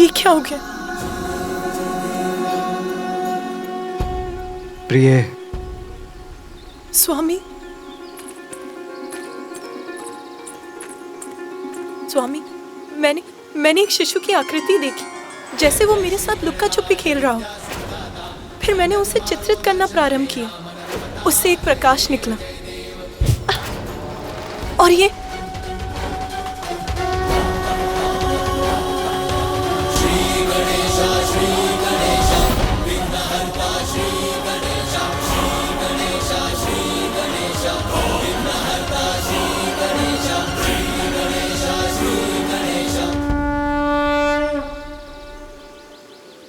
ये क्या हो गया? प्रिय। स्वामी, स्वामी, मैंने एक शिशु की आकृति देखी, जैसे वो मेरे साथ लुक्का छुपी खेल रहा हो। फिर मैंने उसे चित्रित करना प्रारंभ किया। उससे एक प्रकाश निकला और ये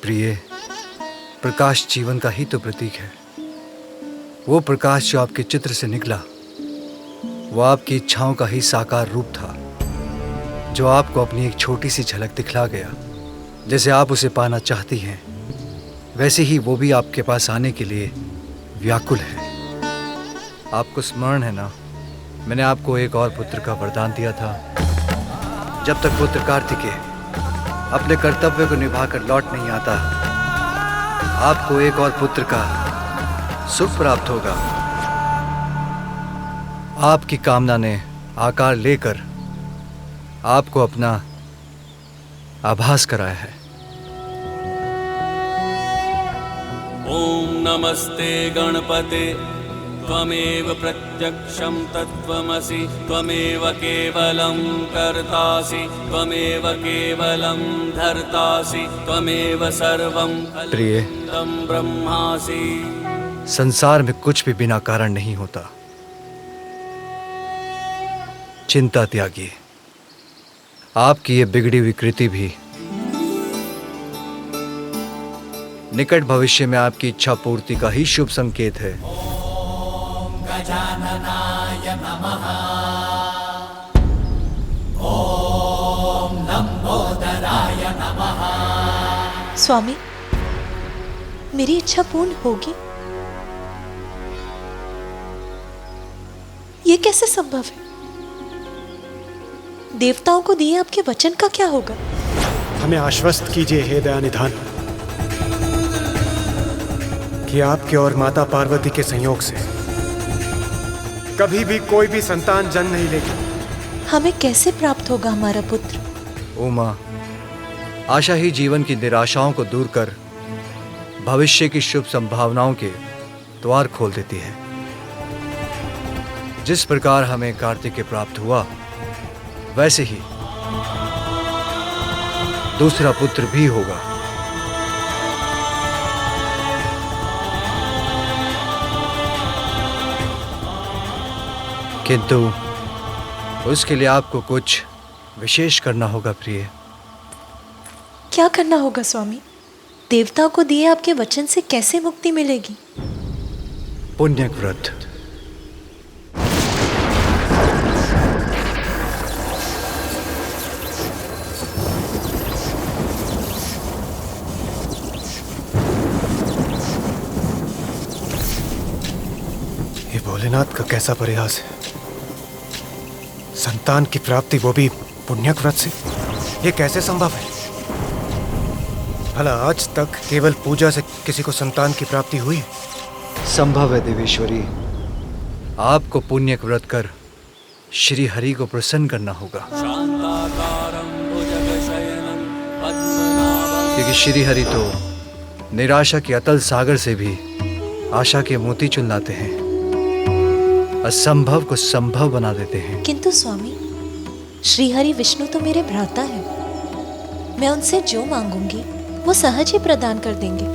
प्रिय, प्रकाश जीवन का ही तो प्रतीक है। वो प्रकाश जो आपके चित्र से निकला, वो आपकी इच्छाओं का ही साकार रूप था, जो आपको अपनी एक छोटी सी झलक दिखला गया। जैसे आप उसे पाना चाहती हैं, वैसे ही वो भी आपके पास आने के लिए व्याकुल है। आपको स्मरण है ना, मैंने आपको एक और पुत्र का वरदान दिया था। जब तक पुत्र कार्तिकेय अपने कर्तव्य को निभाकर लौट नहीं आता, आपको एक और पुत्र का सुख प्राप्त होगा। आपकी कामना ने आकार लेकर आपको अपना आभास कराया है। ओम नमस्ते गणपते त्वमेव प्रत्यक्षं तत्त्वमसि त्वमेव केवलं कर्तासि त्वमेव केवलं धर्तासि त्वमेव सर्वं कल्पितं ब्रह्मासि। संसार में कुछ भी बिना कारण नहीं होता। चिंता त्यागिए। आपकी ये बिगड़ी हुई कृति भी निकट भविष्य में आपकी इच्छा पूर्ति का ही शुभ संकेत है। गजाननाय नमः। ओम लंबोदराय नमः। स्वामी, मेरी इच्छा पूर्ण होगी? ये कैसे संभव है? देवताओं को दिए आपके वचन का क्या होगा? हमें आश्वस्त कीजिए हे दयानिधान कि आपके और माता पार्वती के संयोग से कभी भी कोई भी संतान जन्म नहीं लेगी। हमें कैसे प्राप्त होगा हमारा पुत्र? उमा, आशा ही जीवन की निराशाओं को दूर कर भविष्य की शुभ संभावनाओं के द्वार खोल देती है। जिस प्रकार हमें कार्तिकेय प्राप्त हुआ, वैसे ही दूसरा पुत्र भी होगा। किंतु उसके लिए आपको कुछ विशेष करना होगा प्रिय। क्या करना होगा स्वामी? देवताओं को दिए आपके वचन से कैसे मुक्ति मिलेगी? पुण्यक व्रत। ये भोलेनाथ का कैसा प्रयास है। संतान की प्राप्ति, वो भी पुण्यक व्रत से। ये कैसे संभव है? भला आज तक केवल पूजा से किसी को संतान की प्राप्ति हुई है? संभव है देवेश्वरी। आपको पुण्यक व्रत कर श्री हरि को प्रसन्न करना होगा, क्योंकि श्री हरि तो निराशा के अतल सागर से भी आशा के मोती चुन लाते हैं, असंभव को संभव बना देते हैं। किंतु स्वामी, श्रीहरि विष्णु तो मेरे भ्राता हैं। मैं उनसे जो मांगूंगी वो सहज ही प्रदान कर देंगे।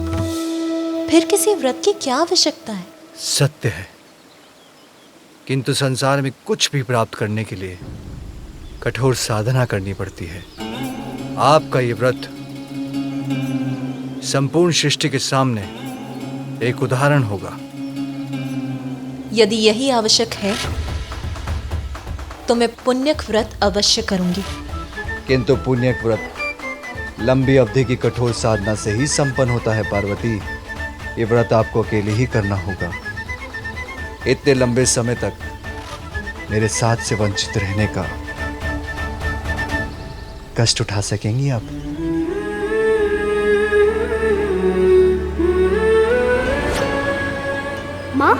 फिर किसी व्रत की क्या आवश्यकता है? सत्य है, किंतु संसार में कुछ भी प्राप्त करने के लिए कठोर साधना करनी पड़ती है। आपका ये व्रत संपूर्ण सृष्टि के सामने एक उदाहरण होगा। यदि यही आवश्यक है तो मैं पुण्यक व्रत अवश्य करूंगी। किंतु पुण्यक व्रत लंबी अवधि की कठोर साधना से ही संपन्न होता है पार्वती। ये व्रत आपको अकेले ही करना होगा। इतने लंबे समय तक मेरे साथ से वंचित रहने का कष्ट उठा सकेंगी आप? माँ,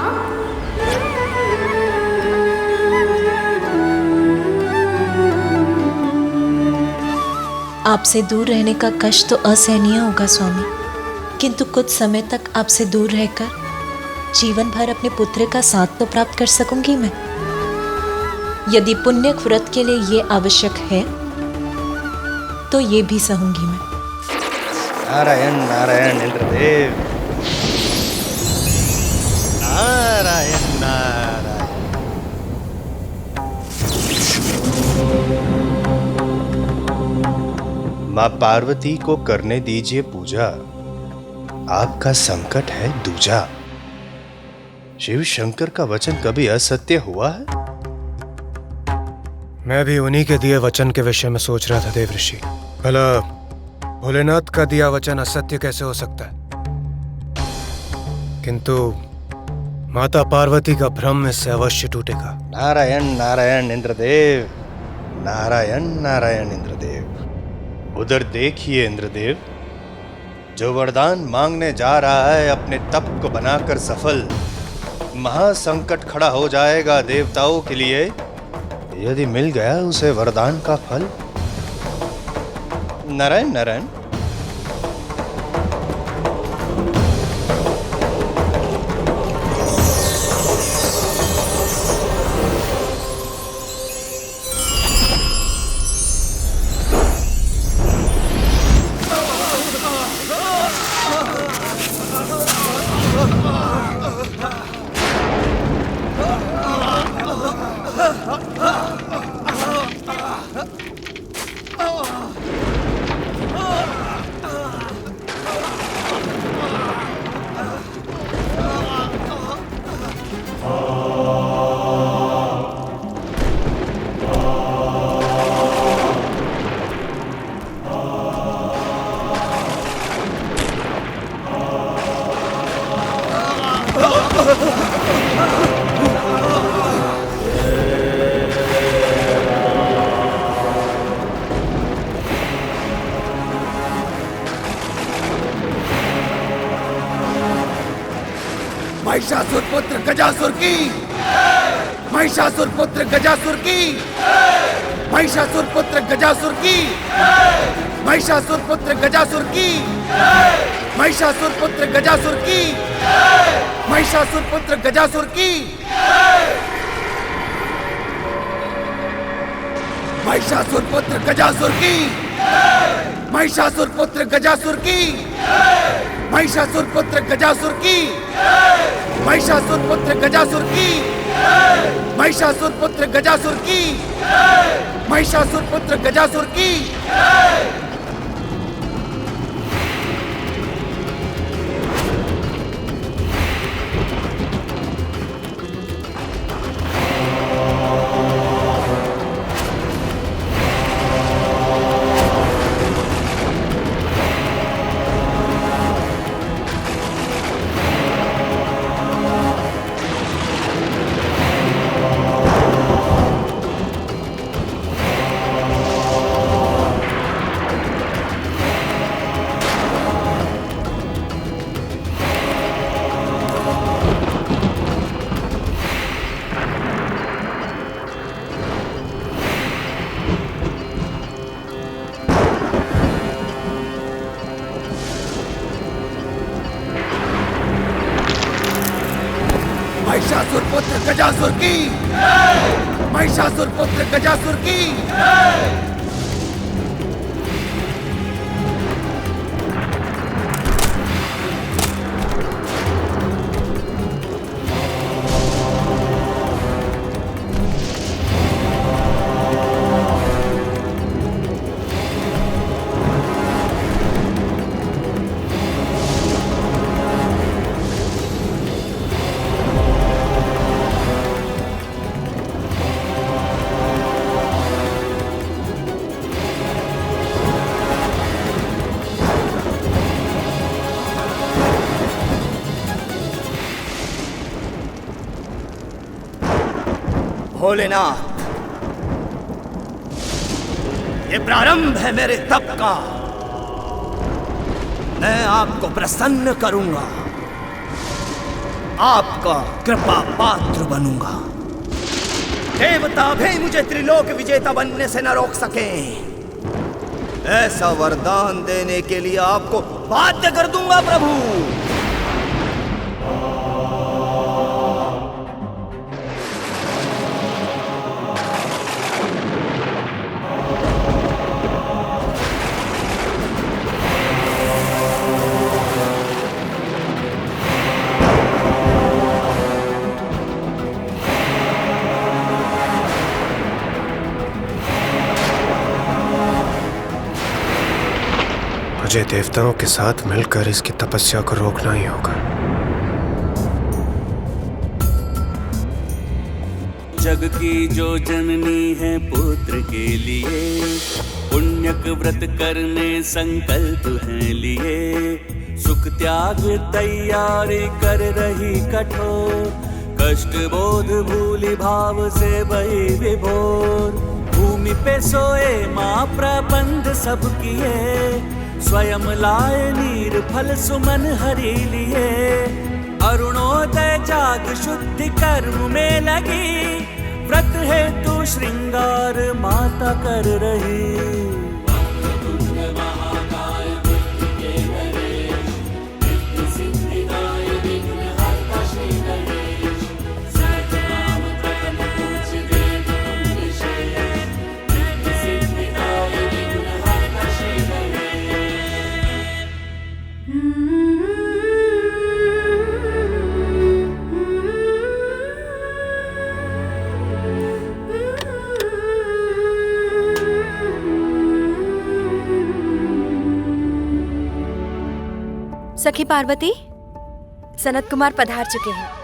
आपसे दूर रहने का कष्ट तो असहनीय होगा स्वामी, किंतु कुछ समय तक आपसे दूर रहकर जीवन भर अपने पुत्र का साथ तो प्राप्त कर सकूंगी मैं। यदि पुण्य व्रत के लिए ये आवश्यक है तो ये भी सहूंगी मैं। नारायण नारायण इंद्रदेव, नारायण नारायण। माँ पार्वती को करने दीजिए पूजा, आपका संकट है दूजा। शिव शंकर का वचन कभी असत्य हुआ है? मैं भी उन्हीं के दिए वचन के विषय में सोच रहा था देव ऋषि। भला भोलेनाथ का दिया वचन असत्य कैसे हो सकता है? किंतु माता पार्वती का भ्रम इससे अवश्य टूटेगा। नारायण नारायण इंद्रदेव, नारायण नारायण इंद्रदेव। उधर देखिए इंद्रदेव, जो वरदान मांगने जा रहा है अपने तप को बनाकर सफल, महासंकट खड़ा हो जाएगा देवताओं के लिए यदि मिल गया उसे वरदान का फल। नारायण नारायण। महिषासुर पुत्र गजासुर की, महिषासुर पुत्र गजासुर की, महिषासुर पुत्र गजासुर की, महिषासुर पुत्र गजासुर की, महिषासुर पुत्र गजासुर की, महिषासुर पुत्र गजासुर की, महिषासुर पुत्र गजासुर की, महिषासुर पुत्र गजासुर की, महिषासुर पुत्र गजासुर की, महिषासुर पुत्र गजासुर की, महिषासुर पुत्र गजासुर की, महिषासुर पुत्र गजासुर की। महिषासुर पुत्र गजासुर की, महिषासुर पुत्र गजासुर की। भोलेनाथ, ये प्रारंभ है मेरे तप का। मैं आपको प्रसन्न करूंगा। आपका कृपा पात्र बनूंगा। देवता भी मुझे त्रिलोक विजेता बनने से न रोक सके। ऐसा वरदान देने के लिए आपको बाध्य कर दूंगा प्रभु। मुझे देवताओं के साथ मिलकर इसकी तपस्या को रोकना ही होगा। जग की जो जननी है पुत्र के लिए, पुण्यक व्रत करने संकल्प है लिए। सुख त्याग तैयारी कर रही कठोर, कष्ट बोध भूलि भाव से बही विभोर। भूमि पे सोए माँ प्रबंध सब किए, स्वयं लाए नीर फल सुमन हरि लिए। अरुणोदय जाग शुद्धि कर्म में लगी, व्रत है तू श्रृंगार माता कर रही। सखी पार्वती, सनत कुमार पधार चुके हैं।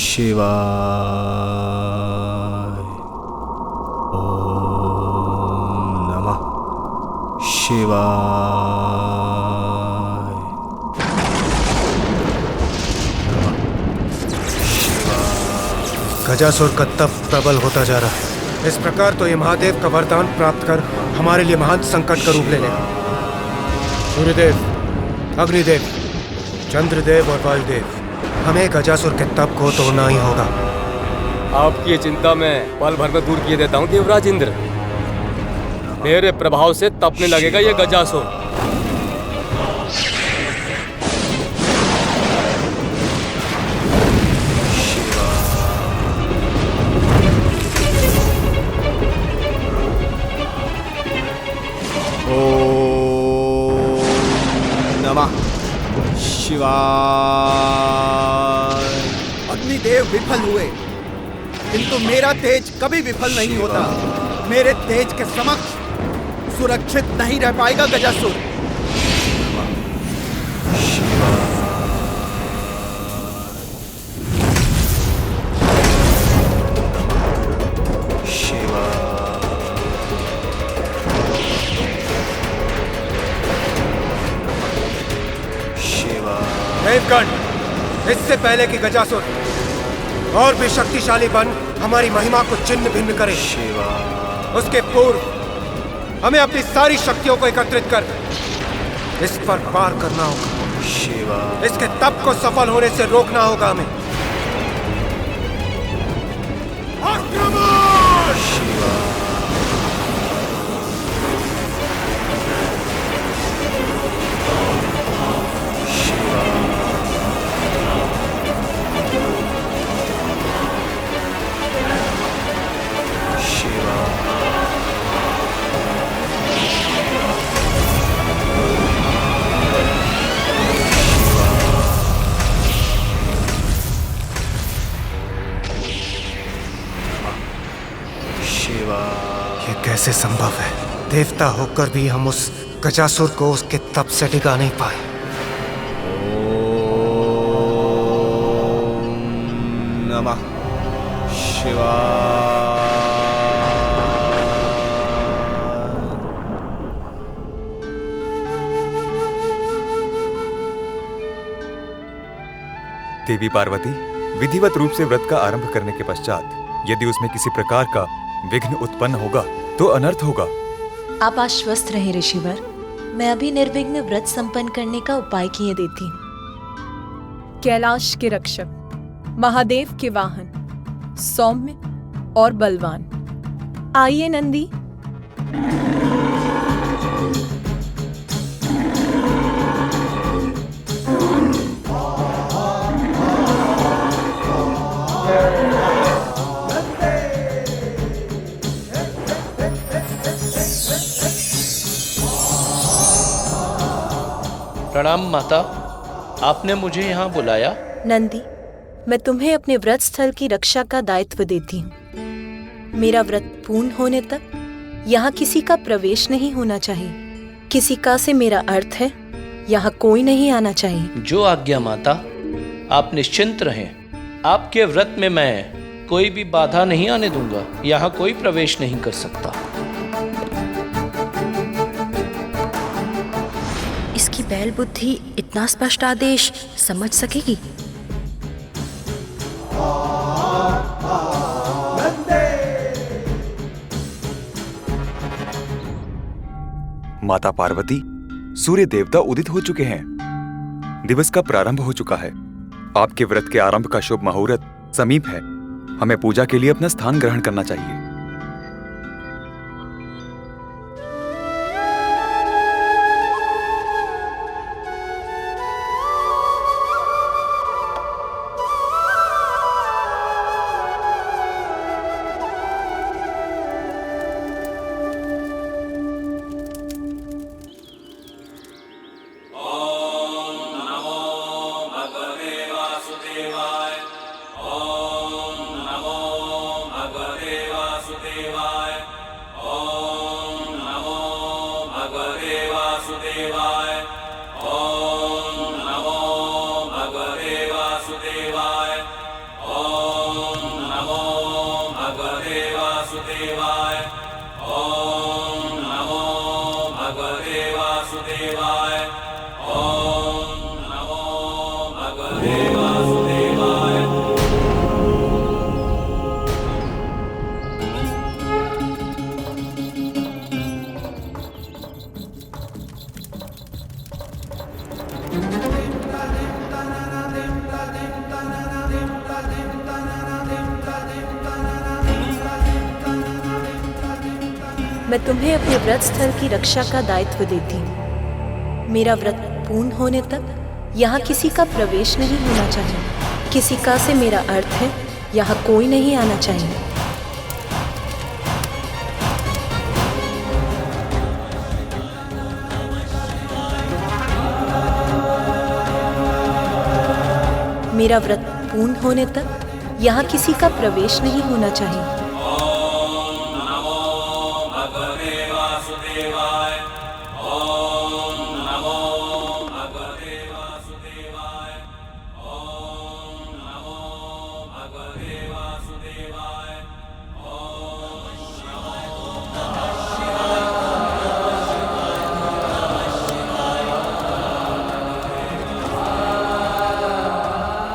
शिवाय। ओम नमः शिवाय। गजासुर का तप प्रबल होता जा रहा है। इस प्रकार तो ये महादेव का वरदान प्राप्त कर हमारे लिए महान संकट का रूप ले लेगा। सूर्यदेव, अग्निदेव, चंद्रदेव और वायुदेव, हमें गजासुर के तप को तोड़ना ही होगा। आपकी ये चिंता मैं पल भर में दूर किए देता हूँ देवराज इंद्र। मेरे प्रभाव से तपने लगेगा ये गजासुर। ओम नमः शिवाय। अग्निदेव विफल हुए, किंतु मेरा तेज कभी विफल नहीं होता। मेरे तेज के समक्ष सुरक्षित नहीं रह पाएगा गजासुर। देवगण, इससे पहले कि गजासुर और भी शक्तिशाली बन हमारी महिमा को छिन्न भिन्न करे, उसके पूर्व हमें अपनी सारी शक्तियों को एकत्रित कर इस पर पार करना होगा। इसके तप को सफल होने से रोकना होगा हमें। शिवा। ये कैसे संभव है? देवता होकर भी हम उस गजासुर को उसके तप से डिगा नहीं पाए। ओम नमः शिवाय। देवी पार्वती, विधिवत रूप से व्रत का आरंभ करने के पश्चात यदि उसमें किसी प्रकार का विघ्न उत्पन्न होगा तो अनर्थ होगा। आप आश्वस्त रहे ऋषिवर, मैं अभी निर्विघ्न व्रत संपन्न करने का उपाय किए देती हूँ। कैलाश के रक्षक, महादेव के वाहन, सौम्य और बलवान, आइए नंदी। प्रणाम माता, आपने मुझे यहाँ बुलाया? नंदी, मैं तुम्हें अपने व्रत स्थल की रक्षा का दायित्व देती हूँ। मेरा व्रत पूर्ण होने तक यहाँ किसी का प्रवेश नहीं होना चाहिए। किसी का से मेरा अर्थ है, यहाँ कोई नहीं आना चाहिए। जो आज्ञा माता, आप निश्चिंत रहें। आपके व्रत में मैं कोई भी बाधा नहीं आने दूंगा। यहाँ कोई प्रवेश नहीं कर सकता। इसकी बैल बुद्धि इतना स्पष्ट आदेश समझ सकेगी? माता पार्वती, सूर्य देवता उदित हो चुके हैं। दिवस का प्रारंभ हो चुका है। आपके व्रत के आरंभ का शुभ मुहूर्त समीप है। हमें पूजा के लिए अपना स्थान ग्रहण करना चाहिए। मैं तुम्हें अपने व्रत स्थल की रक्षा का दायित्व देती हूँ। मेरा व्रत पूर्ण होने तक यहाँ किसी का प्रवेश नहीं होना चाहिए। किसी का से मेरा अर्थ है, यहाँ कोई नहीं आना चाहिए। मेरा व्रत पूर्ण होने तक यहाँ किसी का प्रवेश नहीं होना चाहिए।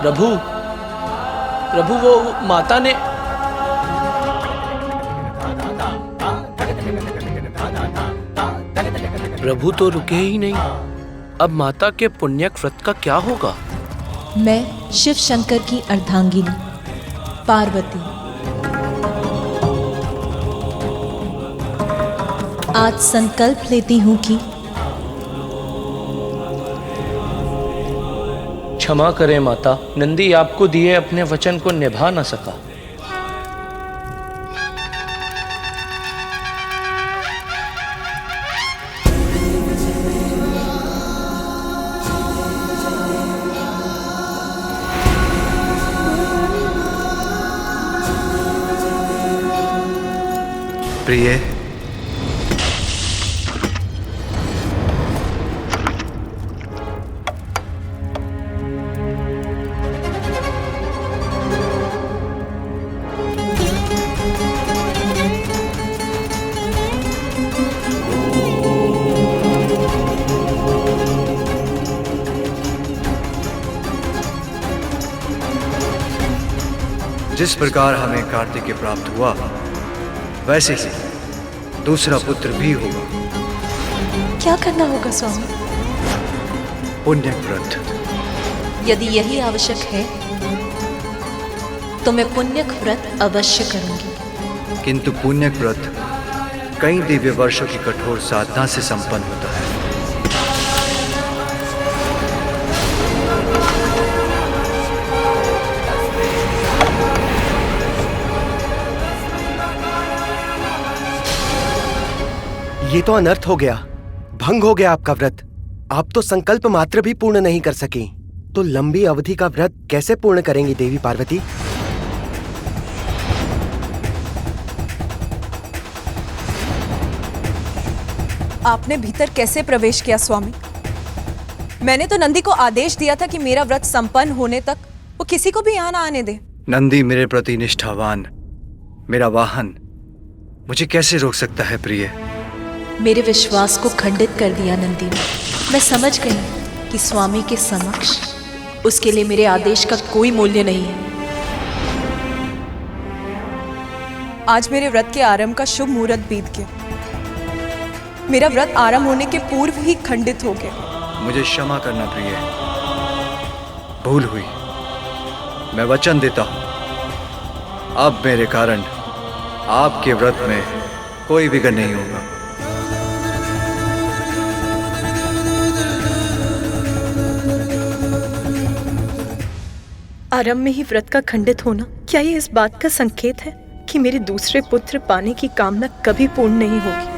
प्रभु, प्रभु वो माता ने... प्रभु तो रुके ही नहीं। अब माता के पुण्यक व्रत का क्या होगा? मैं शिव शंकर की अर्धांगिनी पार्वती आज संकल्प लेती हूँ कि क्षमा करें माता, नंदी आपको दिए अपने वचन को निभा न सका। प्रिय, जिस प्रकार हमें कार्तिकेय प्राप्त हुआ, वैसे ही दूसरा पुत्र भी होगा। क्या करना होगा स्वामी? पुण्य व्रत। यदि यही आवश्यक है तो मैं पुण्यक व्रत अवश्य करूंगी। किंतु पुण्यक व्रत कई दिव्य वर्षों की कठोर साधना से संपन्न होता है। ये तो अनर्थ हो गया, भंग हो गया आपका व्रत। आप तो संकल्प मात्र भी पूर्ण नहीं कर सके, तो लंबी अवधि का व्रत कैसे पूर्ण करेंगी देवी पार्वती? आपने भीतर कैसे प्रवेश किया स्वामी? मैंने तो नंदी को आदेश दिया था कि मेरा व्रत संपन्न होने तक वो किसी को भी यहाँ ना आने दे। नंदी मेरे प्रति निष्ठावान, मेरा वाहन, मुझे कैसे रोक सकता है प्रिय? मेरे विश्वास को खंडित कर दिया नंदी ने। मैं समझ गई कि स्वामी के समक्ष उसके लिए मेरे आदेश का कोई मूल्य नहीं है। आज मेरे व्रत के आरंभ का शुभ मुहूर्त बीत गया। मेरा व्रत आरंभ होने के पूर्व ही खंडित हो गया। मुझे क्षमा करना प्रिय, भूल हुई। मैं वचन देता हूं, अब मेरे कारण आपके व्रत में कोई विघ्न नहीं होगा। आरंभ में ही व्रत का खंडित होना, क्या ये इस बात का संकेत है कि मेरे दूसरे पुत्र पाने की कामना कभी पूर्ण नहीं होगी?